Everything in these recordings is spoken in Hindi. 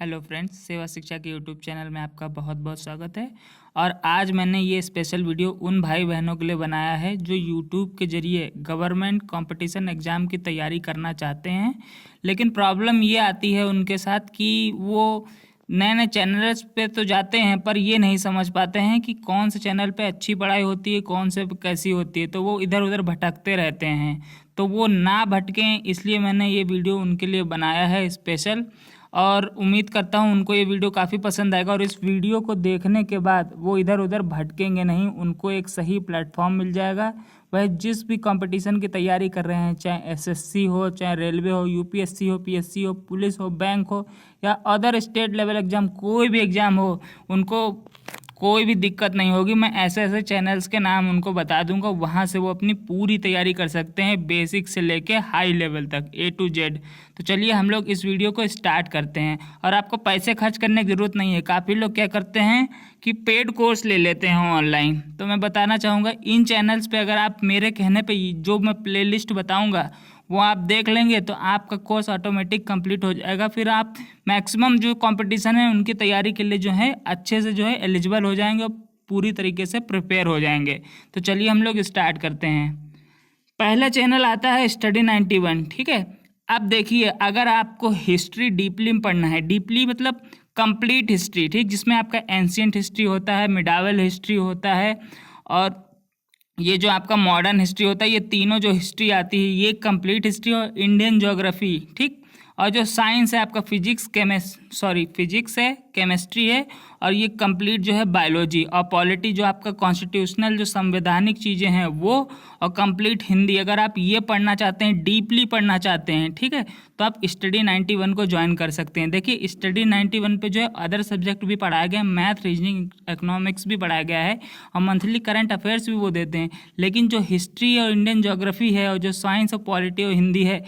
हेलो फ्रेंड्स, सेवा शिक्षा के यूट्यूब चैनल में आपका बहुत बहुत स्वागत है। और आज मैंने ये स्पेशल वीडियो उन भाई बहनों के लिए बनाया है जो यूट्यूब के ज़रिए गवर्नमेंट कंपटीशन एग्ज़ाम की तैयारी करना चाहते हैं, लेकिन प्रॉब्लम ये आती है उनके साथ कि वो नए नए चैनल्स पे तो जाते हैं पर ये नहीं समझ पाते हैं कि कौन से चैनल पे अच्छी पढ़ाई होती है, कौन से पे कैसी होती है, तो वो इधर उधर भटकते रहते हैं। तो वो ना भटकें इसलिए मैंने ये वीडियो उनके लिए बनाया है स्पेशल। और उम्मीद करता हूँ उनको ये वीडियो काफ़ी पसंद आएगा और इस वीडियो को देखने के बाद वो इधर उधर भटकेंगे नहीं, उनको एक सही प्लेटफॉर्म मिल जाएगा। वह जिस भी कंपटीशन की तैयारी कर रहे हैं, चाहे एसएससी हो, चाहे रेलवे हो, यूपीएससी हो, पीएससी हो, पुलिस हो, बैंक हो या अदर स्टेट लेवल एग्ज़ाम, कोई भी एग्ज़ाम हो, उनको कोई भी दिक्कत नहीं होगी। मैं ऐसे ऐसे चैनल्स के नाम उनको बता दूंगा, वहाँ से वो अपनी पूरी तैयारी कर सकते हैं, बेसिक से लेके हाई लेवल तक A to Z। तो चलिए हम लोग इस वीडियो को स्टार्ट करते हैं। और आपको पैसे खर्च करने की ज़रूरत नहीं है। काफ़ी लोग क्या करते हैं कि पेड कोर्स ले लेते हैं ऑनलाइन। तो मैं बताना चाहूँगा इन चैनल्स पे अगर आप मेरे कहने पे जो मैं प्लेलिस्ट बताऊँगा वो आप देख लेंगे तो आपका कोर्स ऑटोमेटिक कंप्लीट हो जाएगा। फिर आप मैक्सिमम जो कंपटीशन है उनकी तैयारी के लिए जो है अच्छे से जो है एलिजिबल हो जाएंगे और पूरी तरीके से प्रिपेयर हो जाएंगे। तो चलिए हम लोग स्टार्ट करते हैं। पहला चैनल आता है स्टडी 91। ठीक है, अब देखिए, अगर आपको हिस्ट्री डीपली पढ़ना है, डीपली मतलब कंप्लीट हिस्ट्री, ठीक, जिसमें आपका एंशियंट हिस्ट्री होता है, मिडावल हिस्ट्री होता है और ये जो आपका मॉडर्न हिस्ट्री होता है, ये तीनों जो हिस्ट्री आती है ये कंप्लीट हिस्ट्री और इंडियन ज्योग्राफी, ठीक। और जो साइंस है आपका फिजिक्स है, केमिस्ट्री है और ये कंप्लीट जो है बायोलॉजी। और पॉलिटी जो आपका कॉन्स्टिट्यूशनल जो संवैधानिक चीज़ें हैं वो, और कंप्लीट हिंदी। अगर आप ये पढ़ना चाहते हैं, डीपली पढ़ना चाहते हैं, ठीक है, तो आप स्टडी 91 को ज्वाइन कर सकते हैं। देखिए स्टडी 91 पे जो है अदर सब्जेक्ट भी पढ़ाया गया है, मैथ, रीजनिंग, इकोनॉमिक्स भी पढ़ाया गया है और मंथली करंट अफेयर्स भी वो देते हैं। लेकिन जो हिस्ट्री और इंडियन ज्योग्राफी है और जो साइंस और पॉलिटी और हिंदी है,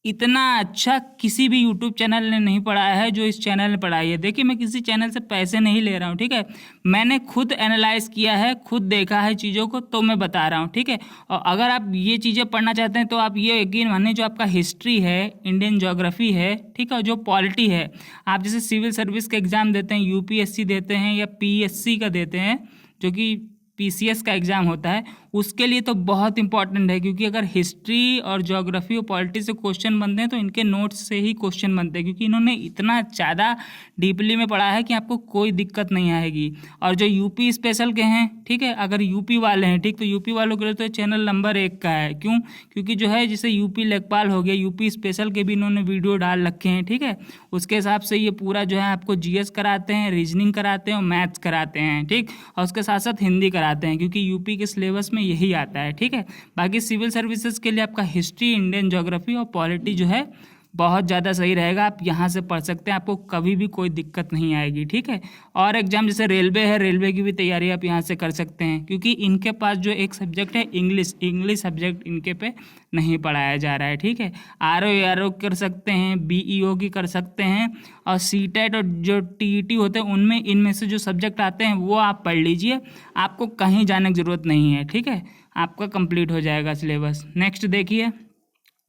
इतना अच्छा किसी भी यूट्यूब चैनल ने नहीं पढ़ाया है जो इस चैनल ने पढ़ाई है। देखिए मैं किसी चैनल से पैसे नहीं ले रहा हूँ, ठीक है, मैंने खुद एनालाइज किया है, खुद देखा है चीज़ों को, तो मैं बता रहा हूँ, ठीक है। और अगर आप ये चीज़ें पढ़ना चाहते हैं तो आप ये यकीन मानिए, जो आपका हिस्ट्री है, इंडियन ज्योग्राफी है, ठीक है, जो पॉलिटी है, आप जैसे सिविल सर्विस का एग्ज़ाम देते हैं, यूपीएससी देते हैं या पीएससी का देते हैं, जो कि पीसीएस का एग्ज़ाम होता है, उसके लिए तो बहुत इंपॉर्टेंट है। क्योंकि अगर हिस्ट्री और ज्योग्राफी और पॉलिटी से क्वेश्चन बनते हैं तो इनके नोट्स से ही क्वेश्चन बनते हैं, क्योंकि इन्होंने इतना ज़्यादा डीपली में पढ़ा है कि आपको कोई दिक्कत नहीं आएगी। और जो यूपी स्पेशल के हैं, ठीक है, अगर यूपी वाले हैं, ठीक, तो यूपी वालों के लिए तो चैनल नंबर 1 का है। क्यों? क्योंकि जो है जैसे यूपी लेखपाल हो गया, यूपी स्पेशल के भी इन्होंने वीडियो डाल रखे हैं, ठीक है। उसके हिसाब से ये पूरा जो है आपको जीएस कराते हैं, रीजनिंग कराते हैं और मैथ्स कराते हैं, ठीक, और उसके साथ साथ हिंदी कराते हैं, क्योंकि यूपी के सिलेबस में यही आता है, ठीक है। बाकी सिविल सर्विसेज के लिए आपका हिस्ट्री, इंडियन ज्योग्राफी और पॉलिटी जो है बहुत ज़्यादा सही रहेगा। आप यहाँ से पढ़ सकते हैं, आपको कभी भी कोई दिक्कत नहीं आएगी, ठीक है। और एग्जाम जैसे रेलवे है, रेलवे की भी तैयारी आप यहाँ से कर सकते हैं, क्योंकि इनके पास जो एक सब्जेक्ट है इंग्लिश सब्जेक्ट इनके पे नहीं पढ़ाया जा रहा है, ठीक है। आरओ कर सकते हैं, बीईओ की कर सकते हैं और सीटेट और जो टीईटी होते हैं उनमें इनमें से जो सब्जेक्ट आते हैं वो आप पढ़ लीजिए, आपको कहीं जाने की ज़रूरत नहीं है, ठीक है, आपका कंप्लीट हो जाएगा सिलेबस। नेक्स्ट देखिए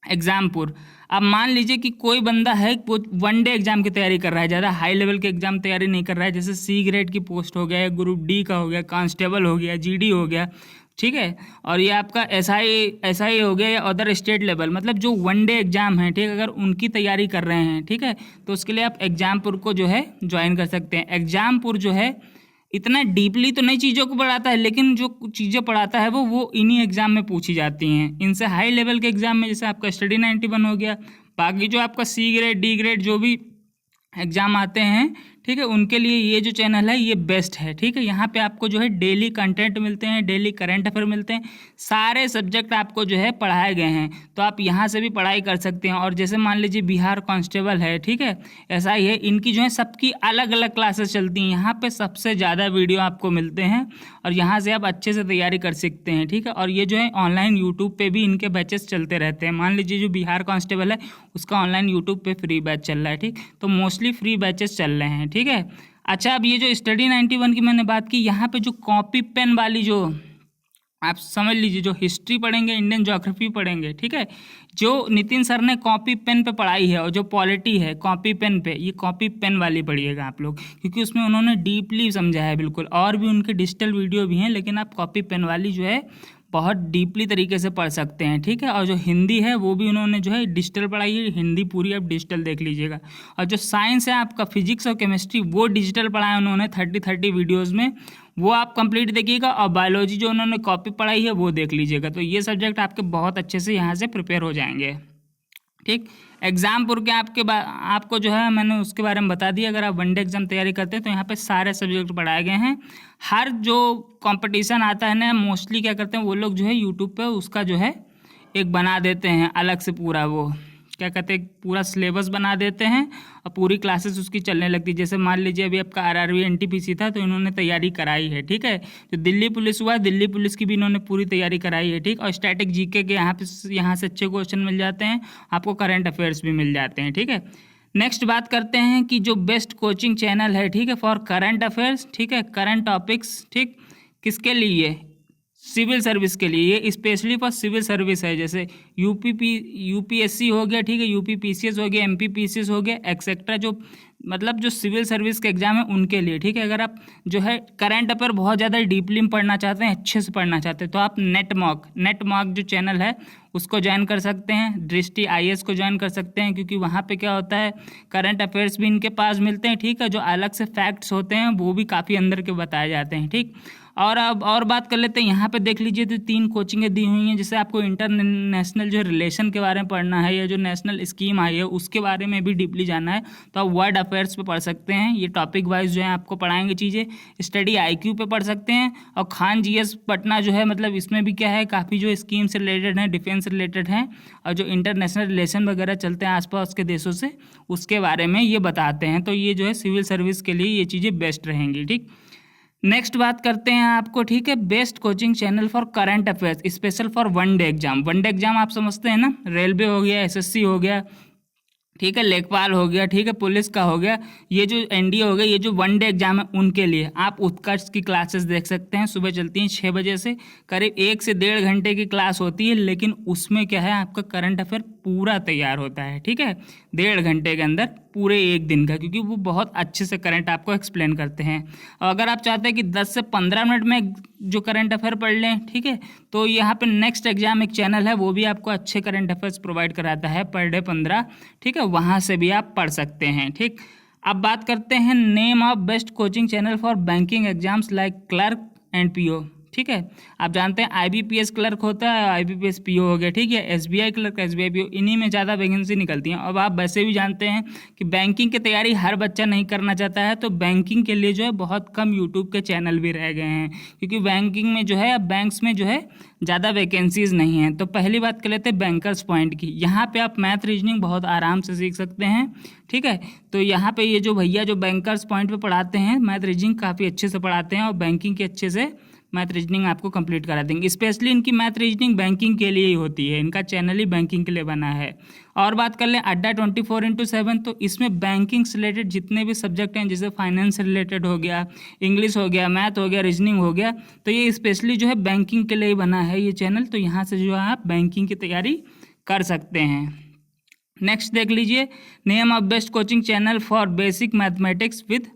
एग्जामपुर। अब मान लीजिए कि कोई बंदा है वो वनडे एग्जाम की तैयारी कर रहा है, ज़्यादा हाई लेवल के एग्जाम तैयारी नहीं कर रहा है, जैसे सी ग्रेड की पोस्ट हो गया, ग्रुप डी का हो गया, कांस्टेबल हो गया, जीडी हो गया, ठीक है, और ये आपका एसआई हो गया या अदर स्टेट लेवल, मतलब जो वनडे एग्जाम है, ठीक, अगर उनकी तैयारी कर रहे हैं, ठीक है, तो उसके लिए आप एग्जामपुर को जो है ज्वाइन कर सकते हैं। एग्जामपुर जो है इतना डीपली तो नई चीज़ों को पढ़ाता है, लेकिन जो चीज़ें पढ़ाता है वो इन्हीं एग्जाम में पूछी जाती हैं। इनसे हाई लेवल के एग्जाम में जैसे आपका स्टडी 91 हो गया, बाकी जो आपका सी ग्रेड, डी ग्रेड जो भी एग्ज़ाम आते हैं, ठीक है, उनके लिए ये जो चैनल है ये बेस्ट है, ठीक है। यहाँ पे आपको जो है डेली कंटेंट मिलते हैं, डेली करंट अफेयर मिलते हैं, सारे सब्जेक्ट आपको जो है पढ़ाए गए हैं, तो आप यहाँ से भी पढ़ाई कर सकते हैं। और जैसे मान लीजिए बिहार कांस्टेबल है, ठीक है, ऐसा ही है, इनकी जो है सबकी अलग अलग क्लासेस चलती हैं, यहाँ पे सबसे ज़्यादा वीडियो आपको मिलते हैं और यहाँ से आप अच्छे से तैयारी कर सकते हैं, ठीक है। और ये जो है ऑनलाइन यूट्यूब पे भी इनके बैचेस चलते रहते हैं। मान लीजिए जो बिहार कांस्टेबल है उसका ऑनलाइन यूट्यूब पे फ्री बैच चल रहा है, ठीक, तो मोस्टली फ्री बैचेस चल रहे हैं, ठीक है। अच्छा, अब ये जो स्टडी 91 की मैंने बात की, यहाँ पे जो कॉपी पेन वाली जो आप समझ लीजिए, जो हिस्ट्री पढ़ेंगे, इंडियन ज्योग्राफी पढ़ेंगे, ठीक है, जो नितिन सर ने कॉपी पेन पे पढ़ाई है, और जो पॉलिटी है कॉपी पेन पे, ये कॉपी पेन वाली पढ़िएगा आप लोग, क्योंकि उसमें उन्होंने डीपली समझा है बिल्कुल। और भी उनके डिजिटल वीडियो भी हैं, लेकिन आप कॉपी पेन वाली जो है बहुत डीपली तरीके से पढ़ सकते हैं, ठीक है। और जो हिंदी है वो भी उन्होंने जो है डिजिटल पढ़ाई है, हिंदी पूरी आप डिजिटल देख लीजिएगा। और जो साइंस है आपका, फिजिक्स और केमिस्ट्री, वो डिजिटल पढ़ाया उन्होंने 30 वीडियोज़ में, वो आप कंप्लीट देखिएगा। और बायोलॉजी जो उन्होंने कॉपी पढ़ाई है वो देख लीजिएगा। तो ये सब्जेक्ट आपके बहुत अच्छे से यहाँ से प्रिपेयर हो जाएंगे, ठीक। एग्जामपुर के आपको जो है मैंने उसके बारे में बता दिया। अगर आप वनडे एग्जाम तैयारी करते हैं तो यहाँ पे सारे सब्जेक्ट पढ़ाए गए हैं। हर जो कंपटीशन आता है ना, मोस्टली क्या करते हैं वो लोग जो है यूट्यूब पे उसका जो है एक बना देते हैं अलग से, पूरा वो क्या कहते हैं, पूरा सिलेबस बना देते हैं और पूरी क्लासेस उसकी चलने लगती है। जैसे मान लीजिए अभी आपका आरआरबी एनटीपीसी था, तो इन्होंने तैयारी कराई है, ठीक है। जो दिल्ली पुलिस हुआ, दिल्ली पुलिस की भी इन्होंने पूरी तैयारी कराई है, ठीक। और स्टैटिक जीके के यहाँ से अच्छे क्वेश्चन मिल जाते हैं आपको, करंट अफेयर्स भी मिल जाते हैं, ठीक है। नेक्स्ट बात करते हैं कि जो बेस्ट कोचिंग चैनल है, ठीक है, फॉर करंट अफेयर्स, ठीक है, करंट टॉपिक्स, ठीक, किसके लिए? सिविल सर्विस के लिए, ये स्पेशली फॉर सिविल सर्विस है। जैसे यूपीएससी हो गया, ठीक है, यूपीपीसीएस हो गया, एमपीपीसीएस हो गया, एक्सेट्रा, जो मतलब जो सिविल सर्विस के एग्जाम है उनके लिए, ठीक है। अगर आप जो है करंट अफेयर बहुत ज़्यादा डीपली में पढ़ना चाहते हैं, अच्छे से पढ़ना चाहते हैं, तो आप नेटमॉक जो चैनल है उसको ज्वाइन कर सकते हैं। दृष्टि आईएएस को ज्वाइन कर सकते हैं, क्योंकि वहाँ पे क्या होता है, करंट अफेयर्स भी इनके पास मिलते हैं, ठीक है। जो अलग से फैक्ट्स होते हैं वो भी काफ़ी अंदर के बताए जाते हैं, ठीक। और अब और बात कर लेते हैं, यहाँ पे देख लीजिए तो 3 कोचिंगें दी हुई हैं। जैसे आपको इंटरनेशनल जो रिलेशन के बारे में पढ़ना है, या जो नेशनल स्कीम आई है उसके बारे में भी डीपली जानना है, तो आप वर्ल्ड अफेयर्स पे पढ़ सकते हैं। ये टॉपिक वाइज जो है आपको पढ़ाएंगे चीज़ें। स्टडी आईक्यू पे पढ़ सकते हैं। और खान जीएस पटना जो है, मतलब इसमें भी क्या है, काफ़ी जो स्कीम से रिलेटेड हैं, डिफेंस से रिलेटेड हैं, और जो इंटरनेशनल रिलेशन वगैरह चलते हैं आसपास के देशों से, उसके बारे में ये बताते हैं। तो ये जो है सिविल सर्विस के लिए ये चीज़ें बेस्ट रहेंगी, ठीक। नेक्स्ट बात करते हैं आपको, ठीक है, best coaching channel for current affairs special for one day exam. One day exam आप समझते हैं ना, रेलवे हो गया, एसएससी हो गया, ठीक है, लेखपाल हो गया, ठीक है, पुलिस का हो गया, ये जो एनडीए हो गया, ये जो वनडे एग्जाम है उनके लिए आप उत्कर्ष की क्लासेस देख सकते हैं। सुबह चलती हैं 6 बजे से, करीब 1 से 1.5 घंटे की क्लास होती है, लेकिन उसमें क्या है, आपका करंट अफेयर पूरा तैयार होता है, ठीक है, 1.5 घंटे के अंदर पूरे 1 दिन का, क्योंकि वो बहुत अच्छे से करंट आपको एक्सप्लेन करते हैं। और अगर आप चाहते हैं कि 10 से 15 मिनट में जो करंट अफेयर पढ़ लें, ठीक है, तो यहाँ पे नेक्स्ट एग्जाम एक चैनल है, वो भी आपको अच्छे करंट अफेयर्स प्रोवाइड कराता है, पर डे 15, ठीक है, वहाँ से भी आप पढ़ सकते हैं, ठीक। अब बात करते हैं name of best coaching channel for banking exams like clerk and PO, ठीक है। आप जानते हैं आईबीपीएस क्लर्क होता है, आईबीपीएस पीओ हो गया, ठीक है, एसबीआई क्लर्क, एसबीआई पीओ, इन्हीं में ज़्यादा वैकेंसी निकलती हैं। अब आप वैसे भी जानते हैं कि बैंकिंग की तैयारी हर बच्चा नहीं करना चाहता है, तो बैंकिंग के लिए जो है बहुत कम यूट्यूब के चैनल भी रह गए हैं, क्योंकि बैंकिंग में जो है, अब बैंक्स में जो है ज़्यादा वैकेंसीज़ नहीं हैं। तो पहली बात कर लेते हैं बैंकर्स पॉइंट की। यहाँ पे आप मैथ रीजनिंग बहुत आराम से सीख सकते हैं, ठीक है। तो यहाँ पे ये जो भैया जो बैंकर्स पॉइंट पे पढ़ाते हैं, मैथ रीजनिंग काफ़ी अच्छे से पढ़ाते हैं, और बैंकिंग के अच्छे से मैथ रीजनिंग आपको कंप्लीट करा देंगे। स्पेशली इनकी मैथ रीजनिंग बैंकिंग के लिए ही होती है, इनका चैनल ही बैंकिंग के लिए बना है। और बात कर लें अड्डा 24x7, तो इसमें बैंकिंग से रिलेटेड जितने भी सब्जेक्ट हैं, जैसे फाइनेंस से रिलेटेड हो गया, इंग्लिश हो गया, मैथ हो गया, रीजनिंग हो गया, तो ये स्पेशली जो है बैंकिंग के लिए बना है ये चैनल। तो यहाँ से जो है आप बैंकिंग की तैयारी कर सकते हैं। नेक्स्ट देख लीजिए, name of best coaching channel for basic mathematics with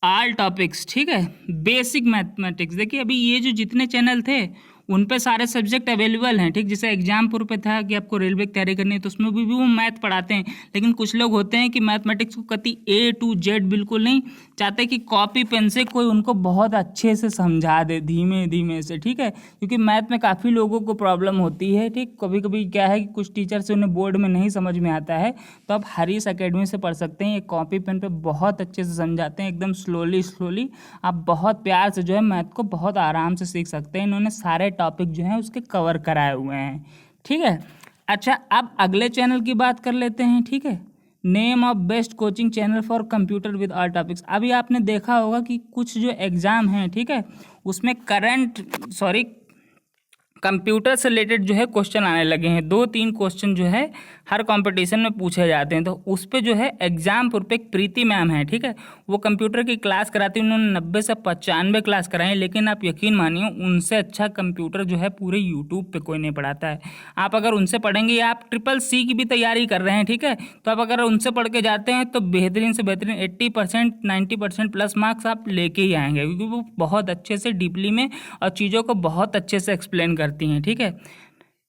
all topics, ठीक है, बेसिक मैथमेटिक्स। देखिए अभी ये जो जितने चैनल थे उन पे सारे सब्जेक्ट अवेलेबल हैं, ठीक। जैसे एग्जामपुर पे था कि आपको रेलवे की तैयारी करनी है, तो उसमें भी वो मैथ पढ़ाते हैं, लेकिन कुछ लोग होते हैं कि मैथमेटिक्स को कति A to Z बिल्कुल नहीं चाहते कि कॉपी पेन से कोई उनको बहुत अच्छे से समझा दे धीमे धीमे से, ठीक है, क्योंकि मैथ में काफ़ी लोगों को प्रॉब्लम होती है, ठीक। कभी कभी क्या है कि कुछ टीचर से उन्हें बोर्ड में नहीं समझ में आता है, तो आप हरीश अकेडमी से पढ़ सकते हैं। ये कॉपी पेन पे बहुत अच्छे से समझाते हैं, एकदम स्लोली आप बहुत प्यार से जो है मैथ को बहुत आराम से सीख सकते हैं। इन्होंने सारे टॉपिक जो हैं उसके कवर कराए हुए हैं, ठीक है। अच्छा, अब अगले चैनल की बात कर लेते हैं, ठीक है, name of best coaching channel for computer with all topics. अभी आपने देखा होगा कि कुछ जो एग्ज़ाम हैं, ठीक है, उसमें कंप्यूटर से रिलेटेड जो है क्वेश्चन आने लगे हैं। 2-3 क्वेश्चन जो है हर कंपटीशन में पूछे जाते हैं। तो उस पे जो है एग्जामपुर पे एक प्रीति मैम है, ठीक है, वो कंप्यूटर की क्लास कराती हैं। उन्होंने 90 से 95 क्लास कराई, लेकिन आप यकीन मानिए उनसे अच्छा कंप्यूटर जो है पूरे यूट्यूब पे कोई नहीं पढ़ाता है। आप अगर उनसे पढ़ेंगे या आप CCC की भी तैयारी कर रहे हैं, ठीक है, तो आप अगर उनसे पढ़ के जाते हैं तो बेहतरीन से बेहतरीन 80% 90% प्लस मार्क्स आप लेके ही आएंगे, क्योंकि वो बहुत अच्छे से डीपली में और चीज़ों को बहुत अच्छे से एक्सप्लेन करती हैं, ठीक है।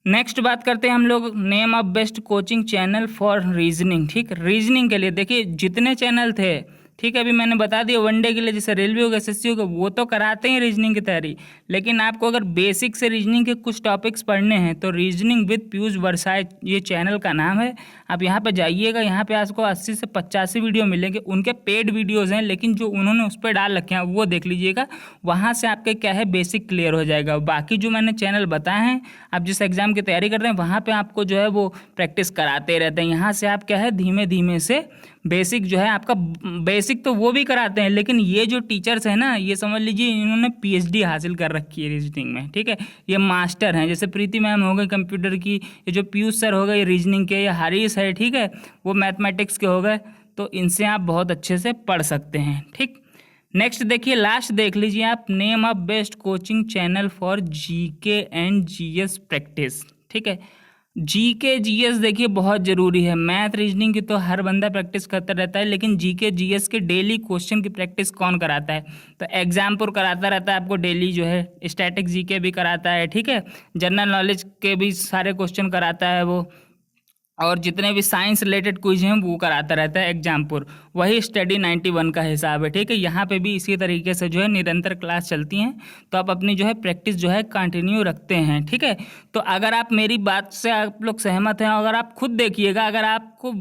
नेक्स्ट बात करते हैं हम लोग name of best coaching channel for reasoning. ठीक, रीजनिंग के लिए देखिए जितने चैनल थे, ठीक है, अभी मैंने बता दिया वनडे के लिए जैसे रेलवे हो गया, SSC हो गया, वो तो कराते हैं रीजनिंग की तैयारी, लेकिन आपको अगर बेसिक से रीजनिंग के कुछ टॉपिक्स पढ़ने हैं तो रीजनिंग विद पीयूष वर्साय ये चैनल का नाम है। आप यहाँ पे जाइएगा, यहाँ पे आपको 80 से 85 वीडियो मिलेंगे। उनके पेड वीडियोज़ हैं, लेकिन जो उन्होंने उस पर डाल रखे हैं वो देख लीजिएगा, वहाँ से आपके क्या है बेसिक क्लियर हो जाएगा। बाकी जो मैंने चैनल बताए हैं, आप जिस एग्ज़ाम की तैयारी कर रहे हैं वहाँ पर आपको जो है वो प्रैक्टिस कराते रहते हैं। यहाँ से आप क्या है धीमे धीमे से बेसिक जो है आपका बेसिक तो वो भी कराते हैं, लेकिन ये जो टीचर्स हैं ना, ये समझ लीजिए इन्होंने PhD हासिल कर रखी है रीजनिंग में, ठीक है, ये मास्टर हैं। जैसे प्रीति मैम हो गए कंप्यूटर की, ये जो पीयूष सर हो गए रीजनिंग के, या हरीश है, ठीक है, वो मैथमेटिक्स के हो गए। तो इनसे आप बहुत अच्छे से पढ़ सकते हैं, ठीक। नेक्स्ट देखिए, लास्ट देख लीजिए आप, name of best coaching channel for GK and GS practice, ठीक है। GK GS देखिए बहुत ज़रूरी है। मैथ रीजनिंग की तो हर बंदा प्रैक्टिस करता रहता है, लेकिन GK GS के डेली क्वेश्चन की प्रैक्टिस कौन कराता है? तो एग्जामपुर कराता रहता है आपको डेली, जो है स्टैटिक GK भी कराता है, ठीक है, जनरल नॉलेज के भी सारे क्वेश्चन कराता है वो, और जितने भी साइंस रिलेटेड क्विज हैं वो कराता रहता है एग्जामपुर। वही स्टडी 91 का हिसाब है, ठीक है। यहाँ पे भी इसी तरीके से जो है निरंतर क्लास चलती हैं, तो आप अपनी जो है प्रैक्टिस जो है कंटिन्यू रखते हैं, ठीक है। तो अगर आप मेरी बात से आप लोग सहमत हैं, अगर आप खुद देखिएगा, अगर आपको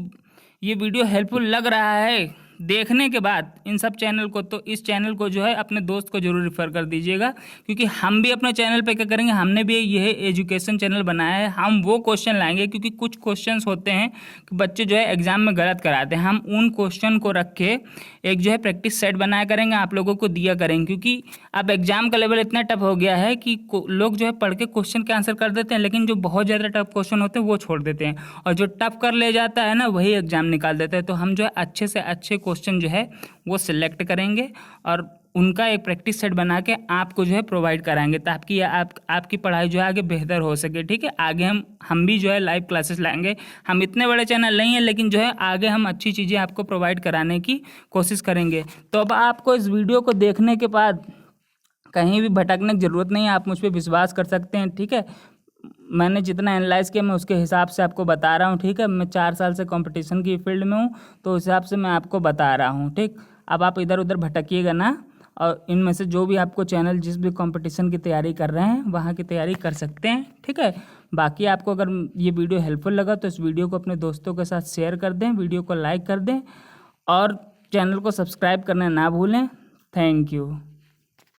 ये वीडियो हेल्पफुल लग रहा है देखने के बाद इन सब चैनल को, तो इस चैनल को जो है अपने दोस्त को जरूर रेफर कर दीजिएगा, क्योंकि हम भी अपने चैनल पे क्या करेंगे, हमने भी यह एजुकेशन चैनल बनाया है। हम वो क्वेश्चन लाएंगे, क्योंकि कुछ क्वेश्चंस होते हैं कि बच्चे जो है एग्जाम में गलत कराते हैं, हम उन क्वेश्चन को रख के एक जो है प्रैक्टिस सेट बनाया करेंगे, आप लोगों को दिया करेंगे। क्योंकि अब एग्जाम का लेवल इतना टफ हो गया है कि लोग जो है पढ़ के क्वेश्चन के आंसर कर देते हैं, लेकिन जो बहुत ज़्यादा टफ क्वेश्चन होते हैं वो छोड़ देते हैं, और जो टफ कर ले जाता है ना वही एग्जाम निकाल देते हैं। तो हम जो है अच्छे से अच्छे क्वेश्चन जो है वो सिलेक्ट करेंगे और उनका एक प्रैक्टिस सेट बना के आपको जो है प्रोवाइड कराएंगे, ताकि आपकी पढ़ाई जो है आगे बेहतर हो सके, ठीक है। आगे हम भी जो है लाइव क्लासेस लाएंगे। हम इतने बड़े चैनल नहीं हैं, लेकिन जो है आगे हम अच्छी चीज़ें आपको प्रोवाइड कराने की कोशिश करेंगे। तो अब आपको इस वीडियो को देखने के बाद कहीं भी भटकने की ज़रूरत नहीं है, आप मुझ पर विश्वास कर सकते हैं, ठीक है। मैंने जितना एनालाइज किया मैं उसके हिसाब से आपको बता रहा हूँ, ठीक है। मैं 4 साल से कंपटीशन की फील्ड में हूँ, तो उस हिसाब से मैं आपको बता रहा हूँ, ठीक। अब आप इधर उधर भटकिएगा ना, और इनमें से जो भी आपको चैनल जिस भी कंपटीशन की तैयारी कर रहे हैं वहाँ की तैयारी कर सकते हैं, ठीक है। बाकी आपको अगर ये वीडियो हेल्पफुल लगा तो इस वीडियो को अपने दोस्तों के साथ शेयर कर दें, वीडियो को लाइक कर दें, और चैनल को सब्सक्राइब करना ना भूलें। Thank you.